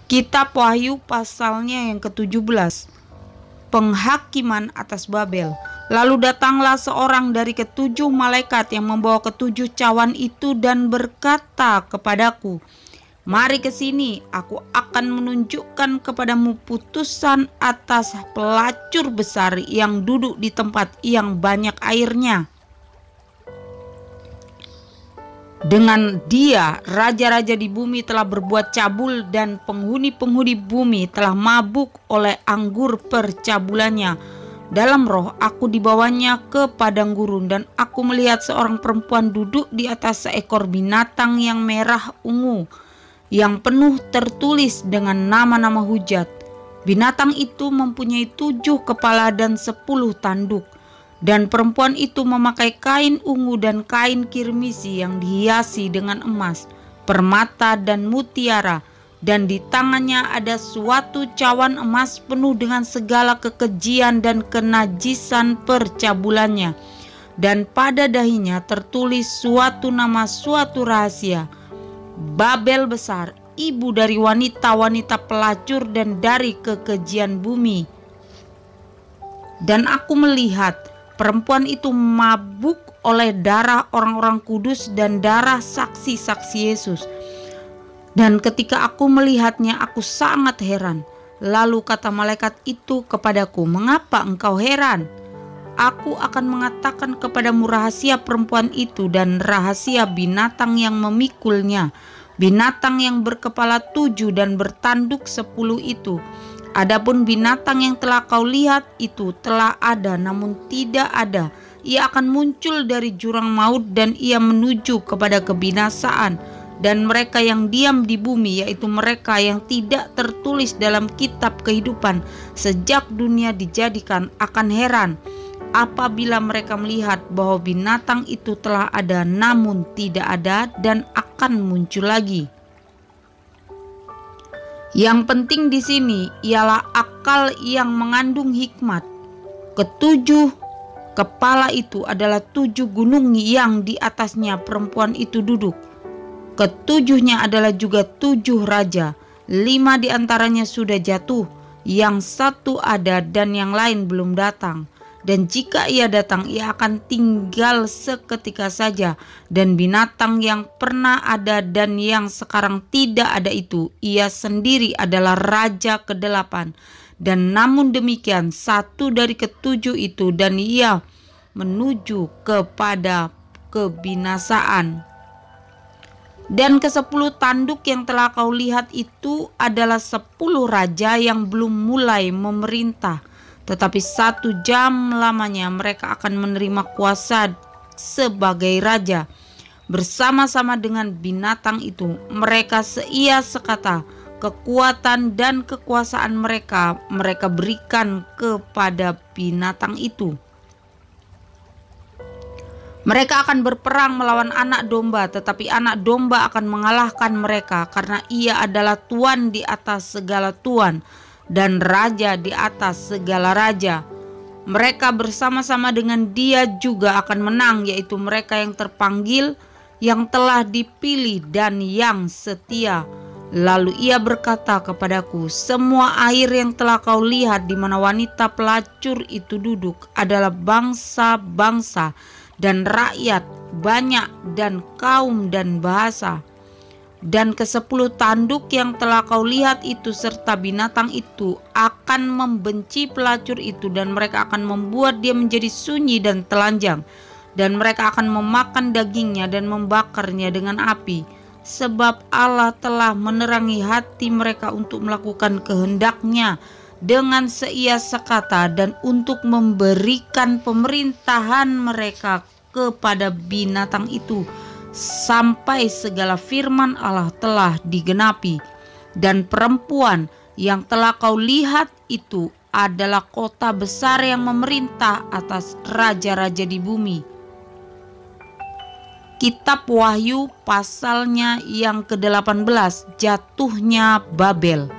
Kitab Wahyu pasalnya yang ke-17. Penghakiman atas Babel. Lalu datanglah seorang dari ketujuh malaikat yang membawa ketujuh cawan itu dan berkata kepadaku, "Mari ke sini, aku akan menunjukkan kepadamu putusan atas pelacur besar yang duduk di tempat yang banyak airnya. Dengan dia, raja-raja di bumi telah berbuat cabul dan penghuni-penghuni bumi telah mabuk oleh anggur percabulannya. Dalam roh aku dibawanya ke padang gurun dan aku melihat seorang perempuan duduk di atas seekor binatang yang merah ungu, yang penuh tertulis dengan nama-nama hujat. Binatang itu mempunyai 7 kepala dan 10 tanduk. Dan perempuan itu memakai kain ungu dan kain kirmisi yang dihiasi dengan emas, permata dan mutiara, dan di tangannya ada suatu cawan emas penuh dengan segala kekejian dan kenajisan percabulannya. Dan pada dahinya tertulis suatu nama, suatu rahasia, Babel besar, ibu dari wanita-wanita pelacur dan dari kekejian bumi. Dan aku melihat perempuan itu mabuk oleh darah orang-orang kudus dan darah saksi-saksi Yesus. Dan ketika aku melihatnya, aku sangat heran. Lalu kata malaikat itu kepadaku, "Mengapa engkau heran? Aku akan mengatakan kepadamu rahasia perempuan itu dan rahasia binatang yang memikulnya, binatang yang berkepala 7 dan bertanduk 10 itu. Adapun binatang yang telah kau lihat itu telah ada namun tidak ada. Ia akan muncul dari jurang maut dan ia menuju kepada kebinasaan. Dan mereka yang diam di bumi, yaitu mereka yang tidak tertulis dalam kitab kehidupan sejak dunia dijadikan, akan heran apabila mereka melihat bahwa binatang itu telah ada namun tidak ada dan akan muncul lagi." Yang penting di sini ialah akal yang mengandung hikmat. Ketujuh kepala itu adalah 7 gunung yang di atasnya perempuan itu duduk. Ketujuhnya adalah juga 7 raja. 5 di antaranya sudah jatuh, yang 1 ada dan yang lain belum datang. Dan jika ia datang, ia akan tinggal seketika saja. Dan binatang yang pernah ada dan yang sekarang tidak ada itu, ia sendiri adalah raja ke-8. Dan namun demikian, 1 dari ketujuh itu dan ia menuju kepada kebinasaan. Dan ke-10 tanduk yang telah kau lihat itu adalah 10 raja yang belum mulai memerintah. Tetapi 1 jam lamanya mereka akan menerima kuasa sebagai raja. Bersama-sama dengan binatang itu, mereka seia sekata, kekuatan dan kekuasaan mereka berikan kepada binatang itu. Mereka akan berperang melawan anak domba, tetapi anak domba akan mengalahkan mereka karena ia adalah tuan di atas segala tuan dan raja di atas segala raja. Mereka bersama-sama dengan dia juga akan menang, yaitu mereka yang terpanggil, yang telah dipilih dan yang setia. Lalu ia berkata kepadaku, "Semua air yang telah kau lihat di mana wanita pelacur itu duduk adalah bangsa-bangsa dan rakyat, banyak dan kaum dan bahasa. Dan ke-10 tanduk yang telah kau lihat itu serta binatang itu akan membenci pelacur itu, dan mereka akan membuat dia menjadi sunyi dan telanjang, dan mereka akan memakan dagingnya dan membakarnya dengan api, sebab Allah telah menerangi hati mereka untuk melakukan kehendaknya dengan seia sekata dan untuk memberikan pemerintahan mereka kepada binatang itu, sampai segala firman Allah telah digenapi. Dan perempuan yang telah kau lihat itu adalah kota besar yang memerintah atas raja-raja di bumi." Kitab Wahyu pasalnya yang ke-18, Jatuhnya Babel.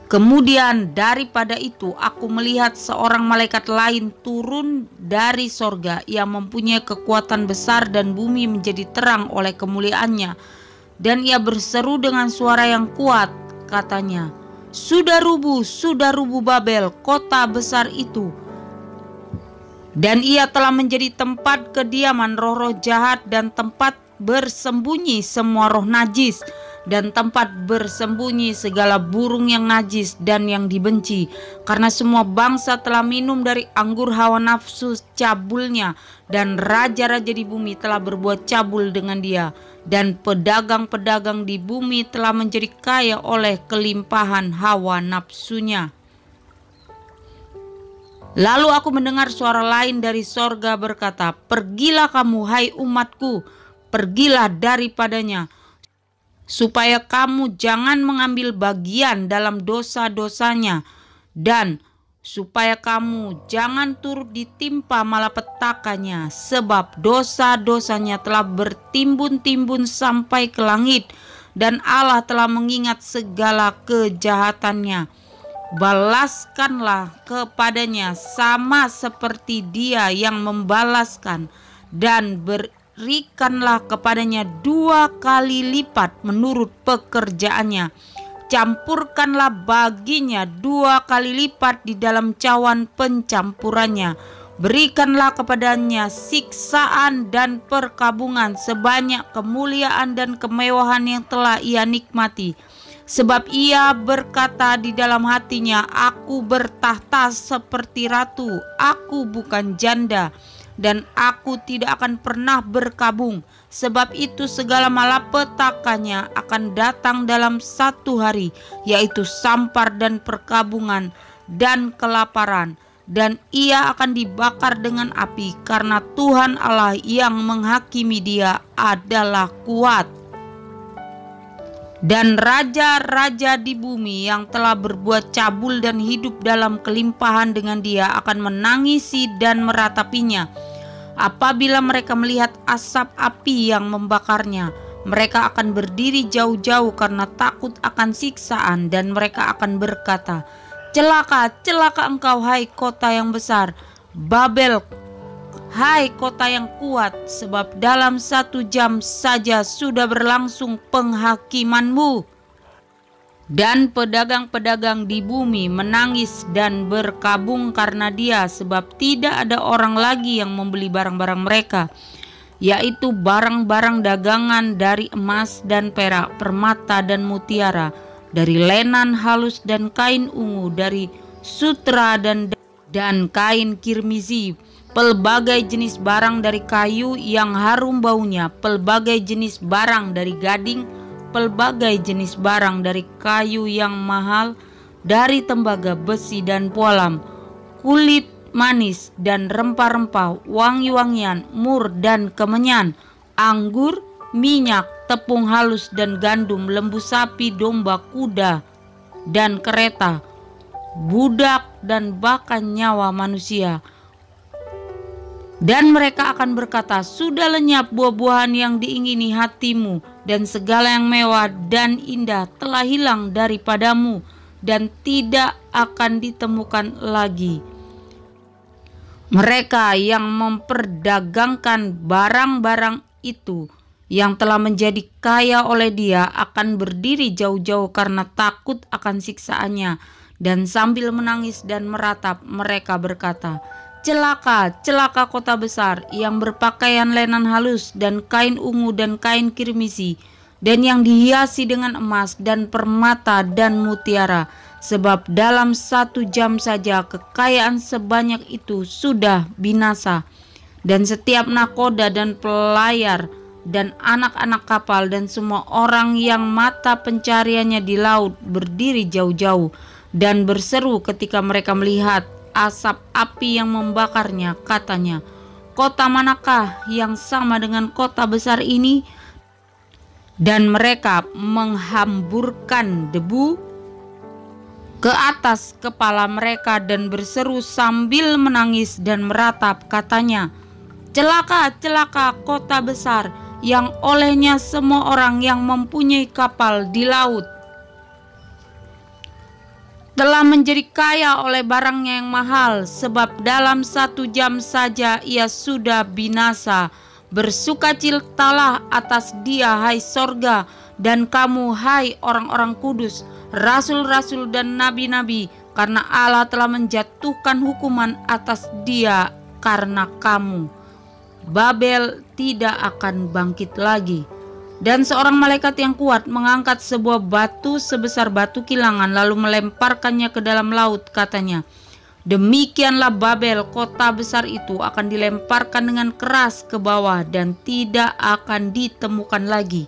Kemudian daripada itu aku melihat seorang malaikat lain turun dari sorga yang mempunyai kekuatan besar, dan bumi menjadi terang oleh kemuliaannya. Dan ia berseru dengan suara yang kuat, katanya, sudah rubuh Babel, kota besar itu. Dan ia telah menjadi tempat kediaman roh-roh jahat, dan tempat bersembunyi semua roh najis, dan tempat bersembunyi segala burung yang najis dan yang dibenci. Karena semua bangsa telah minum dari anggur hawa nafsu cabulnya, dan raja-raja di bumi telah berbuat cabul dengan dia, dan pedagang-pedagang di bumi telah menjadi kaya oleh kelimpahan hawa nafsunya. Lalu aku mendengar suara lain dari sorga berkata, pergilah kamu, hai umatku, pergilah daripadanya, supaya kamu jangan mengambil bagian dalam dosa-dosanya, dan supaya kamu jangan turut ditimpa malapetakannya, sebab dosa-dosanya telah bertimbun-timbun sampai ke langit, dan Allah telah mengingat segala kejahatannya. Balaskanlah kepadanya sama seperti dia yang membalaskan, dan berikanlah kepadanya 2 kali lipat menurut pekerjaannya. Campurkanlah baginya 2 kali lipat di dalam cawan pencampurannya. Berikanlah kepadanya siksaan dan perkabungan sebanyak kemuliaan dan kemewahan yang telah ia nikmati. Sebab ia berkata di dalam hatinya, aku bertahta seperti ratu, aku bukan janda, dan aku tidak akan pernah berkabung. Sebab itu segala malapetakannya akan datang dalam 1 hari, yaitu sampar dan perkabungan dan kelaparan, dan ia akan dibakar dengan api, karena Tuhan Allah yang menghakimi dia adalah kuat. Dan raja-raja di bumi yang telah berbuat cabul dan hidup dalam kelimpahan dengan dia akan menangisi dan meratapinya. Apabila mereka melihat asap api yang membakarnya, mereka akan berdiri jauh-jauh karena takut akan siksaan, dan mereka akan berkata, celaka, celaka engkau, hai kota yang besar, Babel, hai kota yang kuat, sebab dalam 1 jam saja sudah berlangsung penghakimanmu. Dan pedagang-pedagang di bumi menangis dan berkabung karena dia, sebab tidak ada orang lagi yang membeli barang-barang mereka, yaitu barang-barang dagangan dari emas dan perak, permata dan mutiara, dari lenan halus dan kain ungu, dari sutra dan kain kirmizi, pelbagai jenis barang dari kayu yang harum baunya, pelbagai jenis barang dari gading, pelbagai jenis barang dari kayu yang mahal, dari tembaga, besi dan pualam, kulit manis dan rempah-rempah, wangi-wangian, mur dan kemenyan, anggur, minyak, tepung halus dan gandum, lembu sapi, domba, kuda dan kereta, budak dan bahkan nyawa manusia. Dan mereka akan berkata, sudah lenyap buah-buahan yang diingini hatimu, dan segala yang mewah dan indah telah hilang daripadamu, dan tidak akan ditemukan lagi. Mereka yang memperdagangkan barang-barang itu yang telah menjadi kaya oleh dia akan berdiri jauh-jauh karena takut akan siksaannya, dan sambil menangis dan meratap mereka berkata, celaka, celaka kota besar yang berpakaian lenan halus dan kain ungu dan kain kirmisi, dan yang dihiasi dengan emas dan permata dan mutiara, sebab dalam 1 jam saja kekayaan sebanyak itu sudah binasa. Dan setiap nakoda dan pelayar dan anak-anak kapal dan semua orang yang mata pencariannya di laut berdiri jauh-jauh dan berseru ketika mereka melihat asap api yang membakarnya, katanya, kota manakah yang sama dengan kota besar ini? Dan mereka menghamburkan debu ke atas kepala mereka dan berseru sambil menangis dan meratap, katanya, celaka, celaka kota besar yang olehnya semua orang yang mempunyai kapal di laut. telah menjadi kaya oleh barangnya yang mahal, sebab dalam 1 jam saja ia sudah binasa. Bersukacitalah atas dia, hai sorga, dan kamu, hai orang-orang kudus, rasul-rasul dan nabi-nabi, karena Allah telah menjatuhkan hukuman atas dia karena kamu. Babel tidak akan bangkit lagi. Dan seorang malaikat yang kuat mengangkat sebuah batu sebesar batu kilangan lalu melemparkannya ke dalam laut. Katanya, demikianlah Babel, kota besar itu akan dilemparkan dengan keras ke bawah dan tidak akan ditemukan lagi.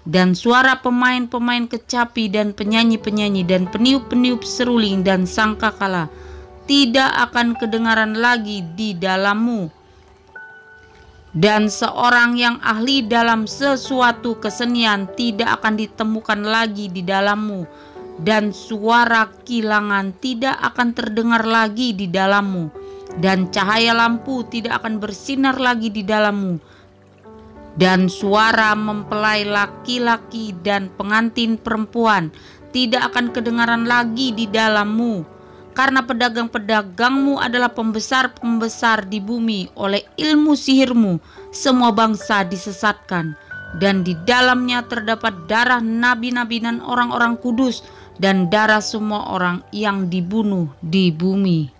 Dan suara pemain-pemain kecapi dan penyanyi-penyanyi dan peniup-peniup seruling dan sangkakala tidak akan kedengaran lagi di dalammu. Dan seorang yang ahli dalam sesuatu kesenian tidak akan ditemukan lagi di dalammu, dan suara kilangan tidak akan terdengar lagi di dalammu, dan cahaya lampu tidak akan bersinar lagi di dalammu, dan suara mempelai laki-laki dan pengantin perempuan tidak akan kedengaran lagi di dalammu. Karena pedagang-pedagangmu adalah pembesar-pembesar di bumi, oleh ilmu sihirmu semua bangsa disesatkan, dan di dalamnya terdapat darah nabi-nabi dan orang-orang kudus, dan darah semua orang yang dibunuh di bumi.